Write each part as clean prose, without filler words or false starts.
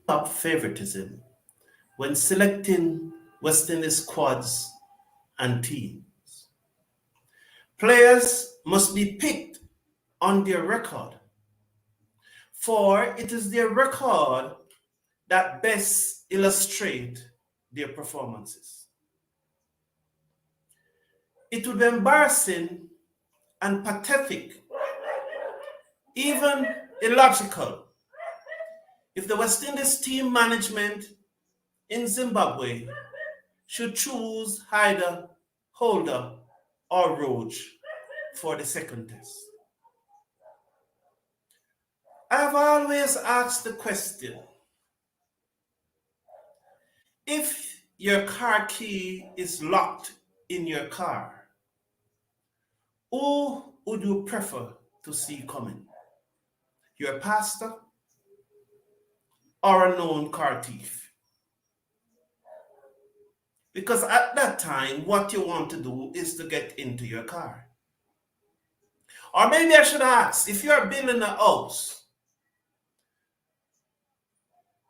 Top favoritism when selecting West Indies squads and teams. Players must be picked on their record, for it is their record that best illustrate their performances. It would be embarrassing and pathetic, even illogical, if the West Indies team management in Zimbabwe should choose either Holder or Roach for the second test. I have always asked the question, if your car key is locked in your car, who would you prefer to see coming? Your pastor or a known car thief? Because at that time, what you want to do is to get into your car. Or maybe I should ask, if you're building a house,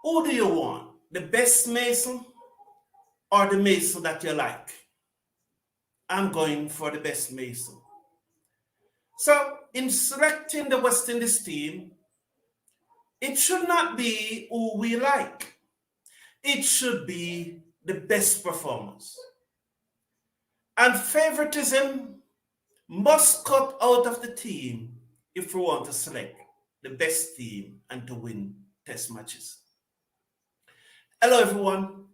who do you want? The best mason or the mason that you like? I'm going for the best mason. So in selecting the West Indies team, it should not be who we like. It should be the best performers. And favoritism must cut out of the team if we want to select the best team and to win test matches. Hello everyone.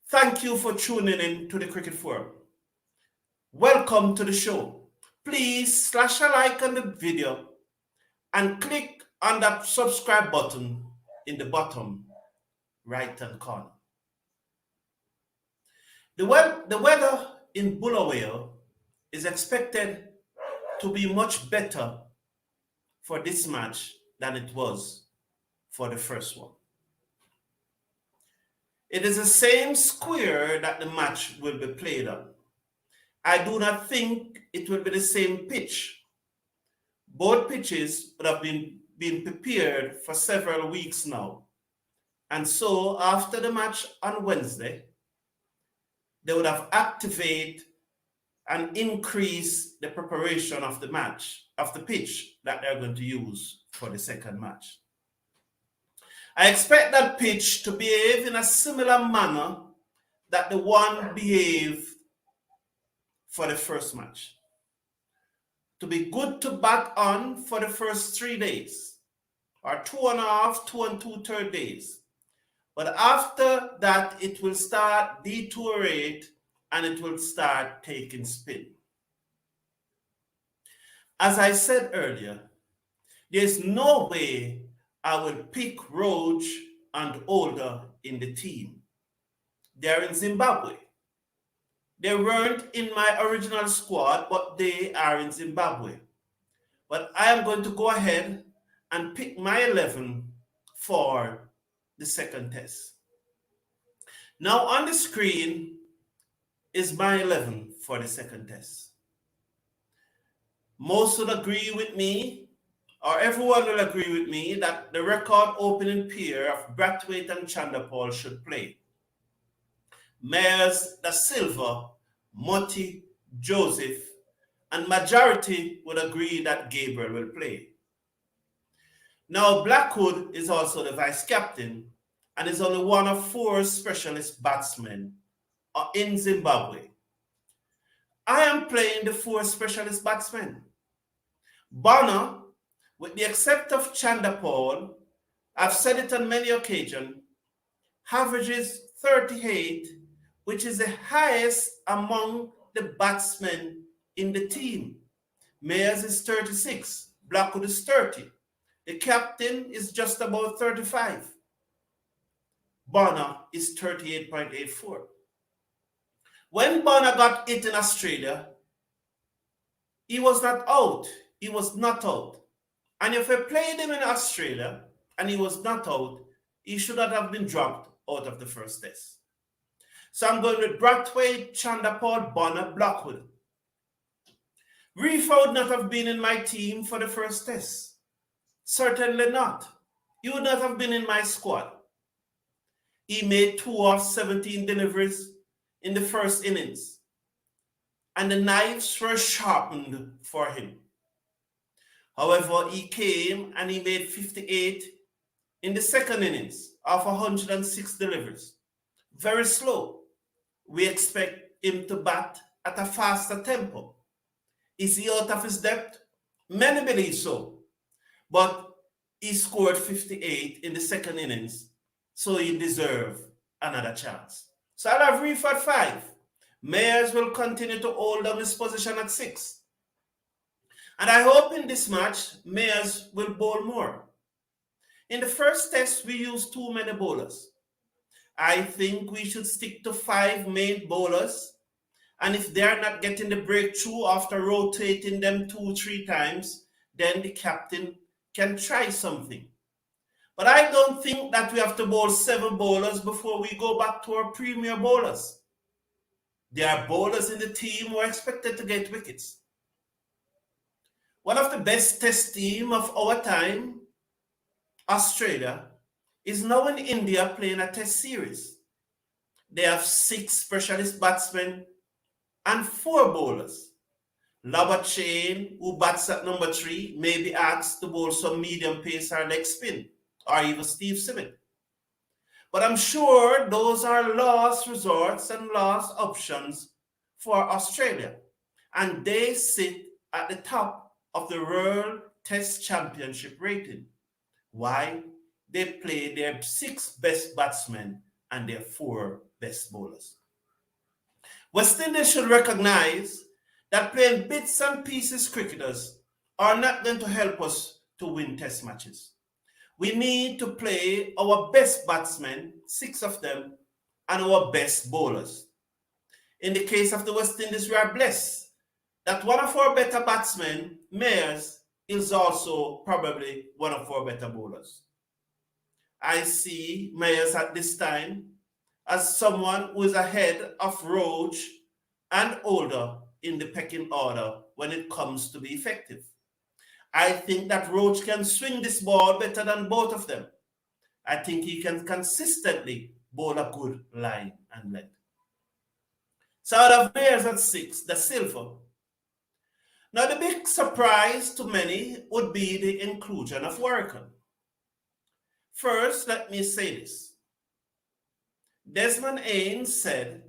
Thank you for tuning in to the Cricket Forum. Welcome to the show. Please slash a like on the video and click on that subscribe button in the bottom right hand corner. The weather in Bulawayo is expected to be much better for this match than it was for the first one. It is the same square that the match will be played on. I do not think it will be the same pitch. Both pitches would have been prepared for several weeks now. And so after the match on Wednesday, they would have activated and increased the preparation of the match, of the pitch that they're going to use for the second match. I expect that pitch to behave in a similar manner that the one behaved for the first match. To be good to bat on for the first 3 days, or 2.5, 2 2/3 days. But after that, it will start deteriorate and it will start taking spin. As I said earlier, there's no way I will pick Roach and Older in the team. They're in Zimbabwe. They weren't in my original squad, but they are in Zimbabwe. But I am going to go ahead and pick my 11 for the second test. Now on the screen is my 11 for the second test. Most will agree with me, or everyone will agree with me, that the record opening pair of Brathwaite and Chanderpaul should play. Mayers Da Silva, Motti, Joseph, and majority would agree that Gabriel will play. Now Blackwood is also the vice captain and is only one of 4 specialist batsmen in Zimbabwe. I am playing the 4 specialist batsmen. Bonner, with the exception of Chanderpaul, I've said it on many occasions, averages 38, which is the highest among the batsmen in the team. Mayers is 36, Blackwood is 30. The captain is just about 35. Bonner is 38.84. When Bonner got hit in Australia, he was not out. He was not out. And if I played him in Australia and he was not out, he should not have been dropped out of the first test. So I'm going with Brathwaite, Chanderpaul, Bonner, Blackwood. Reef would not have been in my team for the first test. Certainly not. He would not have been in my squad. He made 2 of 17 deliveries in the first innings, and the knives were sharpened for him. However, he came and he made 58 in the second innings of 106 deliveries. Very slow. We expect him to bat at a faster tempo. Is he out of his depth? Many believe so. But he scored 58 in the second innings, so he deserves another chance. So I'll have Reef at 5. Mayers will continue to hold on his position at 6. And I hope in this match, Mayers will bowl more. In the first test, we used too many bowlers. I think we should stick to 5 main bowlers. And if they're not getting the breakthrough after rotating them 2-3 times, then the captain can try something. But I don't think that we have to bowl 7 bowlers before we go back to our premier bowlers. There are bowlers in the team who are expected to get wickets. One of the best test teams of our time, Australia, is now in India playing a test series. They have 6 specialist batsmen and 4 bowlers. Robert Chain, who bats at number 3, may be asked to bowl some medium pace or leg spin, or even Steve Simmitt. But I'm sure those are last resorts and last options for Australia. And they sit at the top of the World Test Championship rating. Why? They play their 6 best batsmen and their 4 best bowlers. West Indies should recognize that playing bits and pieces cricketers are not going to help us to win test matches. We need to play our best batsmen, 6 of them, and our best bowlers. In the case of the West Indies, we are blessed that one of our better batsmen, Mayers, is also probably one of our better bowlers. I see Mayers at this time as someone who is ahead of Roach and Older in the pecking order when it comes to be effective. I think that Roach can swing this ball better than both of them. I think he can consistently bowl a good line and length. So out of Mayers at 6, the silver. Now the big surprise to many would be the inclusion of Warrican. First, let me say this. Desmond Haynes said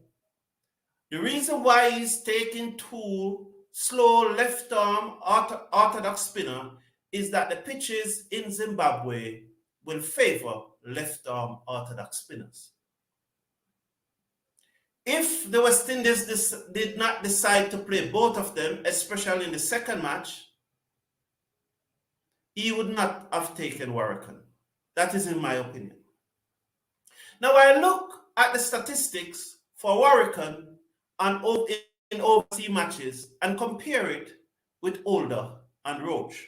the reason why he's taking 2 slow left-arm orthodox spinner is that the pitches in Zimbabwe will favor left-arm orthodox spinners. If the West Indies did not decide to play both of them, especially in the second match, he would not have taken Warrican. That is in my opinion. Now I look at the statistics for Warrican in overseas matches and compare it with Older and Roach.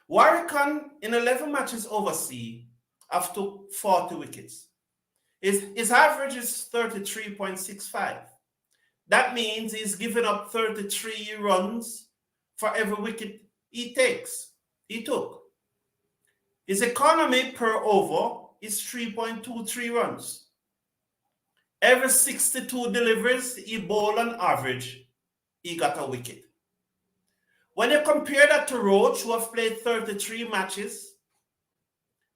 Warrican in 11 matches overseas have took 40 wickets. His average is 33.65. That means he's given up 33 runs for every wicket he took. His economy per over is 3.23 runs. Every 62 deliveries he bowled on average, he got a wicket. When you compare that to Roach, who have played 33 matches,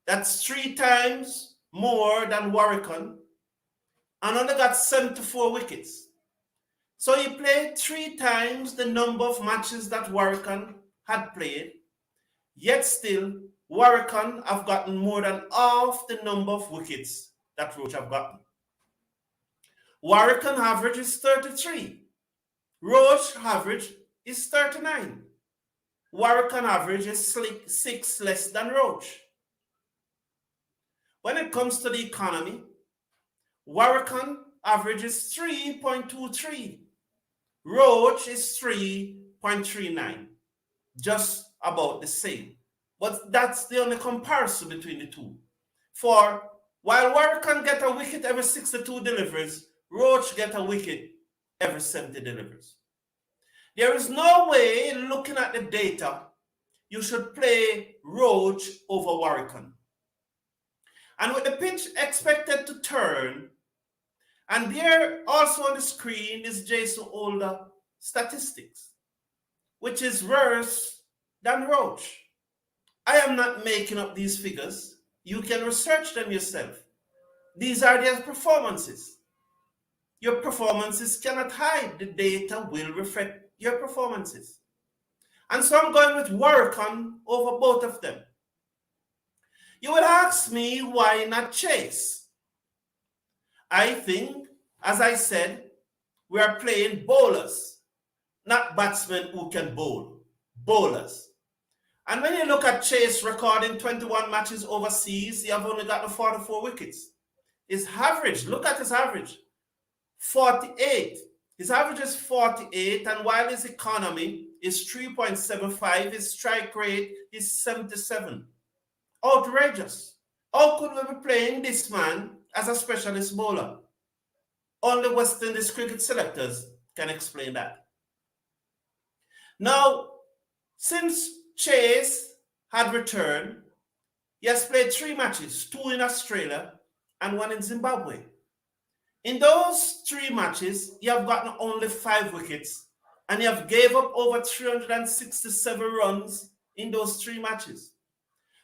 that's 3 times more than Warrican, and only got 74 wickets. So he played 3 times the number of matches that Warrican had played, yet still Warrican have gotten more than half the number of wickets that Roach have gotten. Warrican average is 33. Roach average is 39. Warrican average is 6 less than Roach. When it comes to the economy, Warrican average is 3.23. Roach is 3.39. Just about the same. But that's the only comparison between the two. For while Warrican get a wicket every 62 deliveries, Roach get a wicket every 70 deliveries. There is no way, looking at the data, you should play Roach over Warrican. And with the pitch expected to turn return. And there also on the screen is Jason Holder statistics, which is worse than Roach. I am not making up these figures. You can research them yourself. These are their performances. Your performances cannot hide. The data will reflect your performances. And so I'm going with Warrican over both of them. You will ask me, why not Chase? I think, as I said, we are playing bowlers, not batsmen who can bowl. Bowlers. And when you look at Chase record in 21 matches overseas, he have only got the 44 wickets. His average, look at his average, 48. His average is 48, and while his economy is 3.75, his strike rate is 77. Outrageous. How could we be playing this man as a specialist bowler? Only West Indies cricket selectors can explain that. Now, since Chase had returned, he has played 3 matches, 2 in Australia and 1 in Zimbabwe. In those 3 matches, you have gotten only 5 wickets and you have gave up over 367 runs in those 3 matches.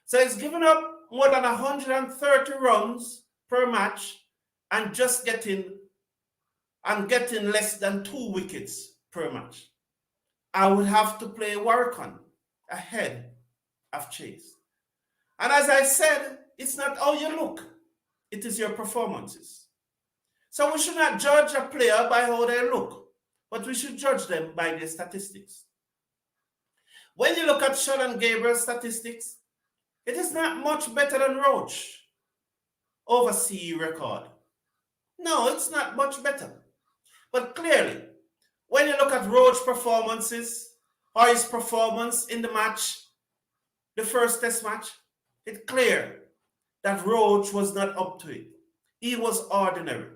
So he's given up more than 130 runs per match and just getting less than 2 wickets per match. I would have to play Warrican ahead of Chase. And as I said, it's not how you look, it is your performances. So we should not judge a player by how they look, but we should judge them by their statistics. When you look at Sheldon Gabriel's statistics, it is not much better than Roach overseas record. No, it's not much better. But clearly, when you look at Roach performances or his performance in the match, the first test match, it's clear that Roach was not up to it. He was ordinary.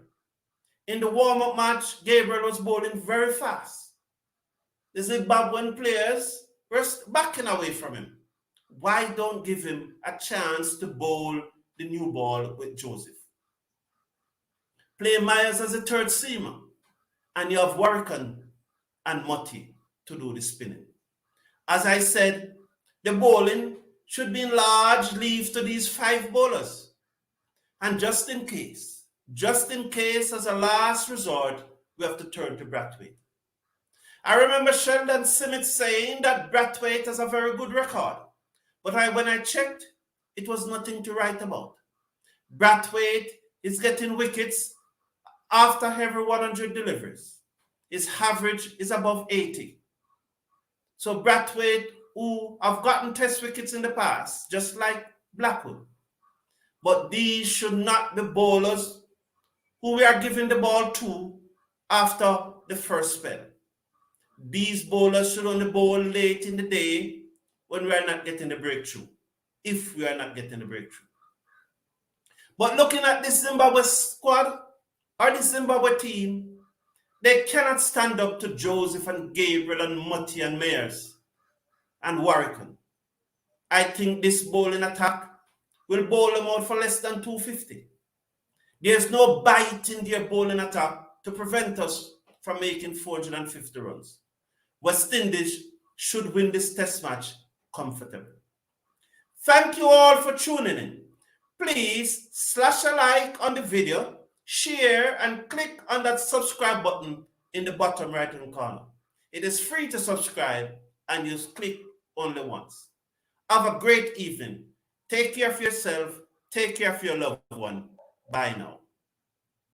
In the warm-up match, Gabriel was bowling very fast. The Zimbabwean players were backing away from him. Why don't give him a chance to bowl the new ball with Joseph? Play Myers as a third seamer, and you have Warrican and Mutty to do the spinning. As I said, the bowling should be in large leaves to these 5 bowlers. And just in case, as a last resort, we have to turn to Brathwaite. I remember Sheldon Simmet saying that Brathwaite has a very good record. But when I checked, it was nothing to write about. Brathwaite is getting wickets after every 100 deliveries. His average is above 80. So Brathwaite, who have gotten test wickets in the past, just like Blackwood. But these should not be bowlers who we are giving the ball to after the first spell. These bowlers should only bowl late in the day when we are not getting the breakthrough, if we are not getting the breakthrough. But looking at this Zimbabwe squad or the Zimbabwe team, they cannot stand up to Joseph and Gabriel and Mutty and Mayers and Warrican. I think this bowling attack will bowl them out for less than 250. There's no bite in their bowling attack to prevent us from making 450 runs. West Indies should win this test match comfortably. Thank you all for tuning in. Please slash a like on the video, share, and click on that subscribe button in the bottom right hand corner. It is free to subscribe and you click only once. Have a great evening. Take care of yourself. Take care of your loved one. Bye now.